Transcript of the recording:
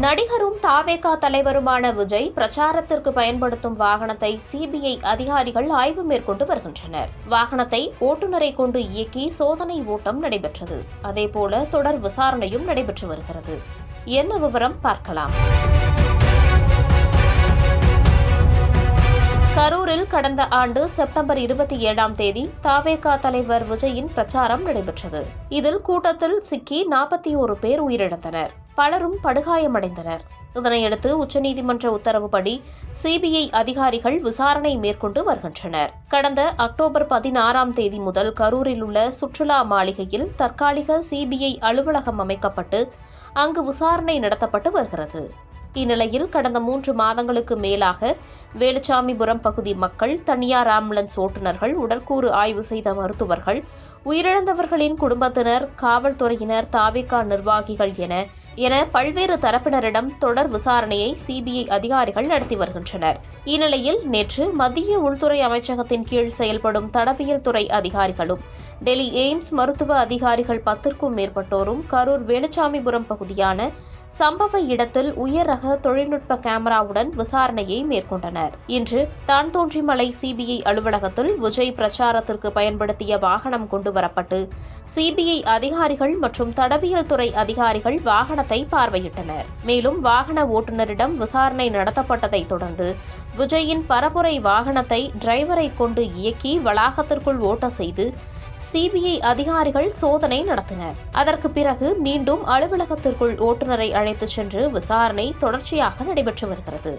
நடிகரும் தாவேகா தலைவருமான விஜய் பிரச்சாரத்திற்கு பயன்படுத்தும் வாகனத்தை சிபிஐ அதிகாரிகள் ஆய்வு மேற்கொண்டு வருகின்றனர். வாகனத்தை ஓட்டுநரை கொண்டு இயக்கி சோதனை ஓட்டம் நடைபெற்றது. அதேபோல தொடர் விசாரணையும் நடைபெற்று வருகிறது. என்ன விவரம் பார்க்கலாம். கரூரில் கடந்த ஆண்டு செப்டம்பர் 27ஆம் தேதி தாவேகா தலைவர் விஜயின் பிரச்சாரம் நடைபெற்றது. இதில் கூட்டத்தில் சிக்கி 41 பேர் உயிரிழந்தனர். பலரும் படுகாயமடைந்தனர். இதனையடுத்து உச்சநீதிமன்ற உத்தரவுப்படி சிபிஐ அதிகாரிகள் விசாரணை மேற்கொண்டு வருகின்றனர். கடந்த அக்டோபர் 16ஆம் தேதி முதல் கரூரில் உள்ள சுற்றுலா மாளிகையில் தற்காலிக சிபிஐ அலுவலகம் அமைக்கப்பட்டு அங்கு விசாரணை நடத்தப்பட்டு வருகிறது. இந்நிலையில் கடந்த 3 மாதங்களுக்கு மேலாக வேலுச்சாமிபுரம் பகுதி மக்கள், தனியார் ஆம்புலன்ஸ் ஓட்டுநர்கள், உடற்கூறு ஆய்வு செய்த மருத்துவர்கள், உயிரிழந்தவர்களின் குடும்பத்தினர், காவல்துறையினர், தாவேகா நிர்வாகிகள் என பல்வேறு தரப்பினரிடம் தொடர் விசாரணையை சிபிஐ அதிகாரிகள் நடத்தி வருகின்றனர். இந்நிலையில் நேற்று மத்திய உள்துறை அமைச்சகத்தின் கீழ் செயல்படும் தடவியல் துறை அதிகாரிகளும், டெல்லி எய்ம்ஸ் மருத்துவ அதிகாரிகள் 10க்கும் மேற்பட்டோரும் கரூர் வேலுச்சாமிபுரம் பகுதியான சம்பவ இடத்தில் உயர் ரக தொழில்நுட்ப கேமராவுடன் விசாரணையை மேற்கொண்டனர். இன்று தான்தோன்றிமலை சிபிஐ அலுவலகத்தில் விஜய் பிரச்சாரத்திற்கு பயன்படுத்திய வாகனம் கொண்டுவரப்பட்டு சிபிஐ அதிகாரிகள் மற்றும் தடவியல் துறை அதிகாரிகள் வாகனத்தை பார்வையிட்டனர். மேலும் வாகன ஓட்டுநரிடம் விசாரணை நடத்தப்பட்டதை தொடர்ந்து விஜயின் பரப்புரை வாகனத்தை டிரைவரை கொண்டு இயக்கி வளாகத்திற்குள் ஓட்ட செய்து சிபிஐ அதிகாரிகள் சோதனை நடத்தினர். அதற்கு பிறகு மீண்டும் அலுவலகத்திற்குள் ஓட்டுநரை அழைத்துச் சென்று விசாரணை தொடர்ச்சியாக நடைபெற்று வருகிறது.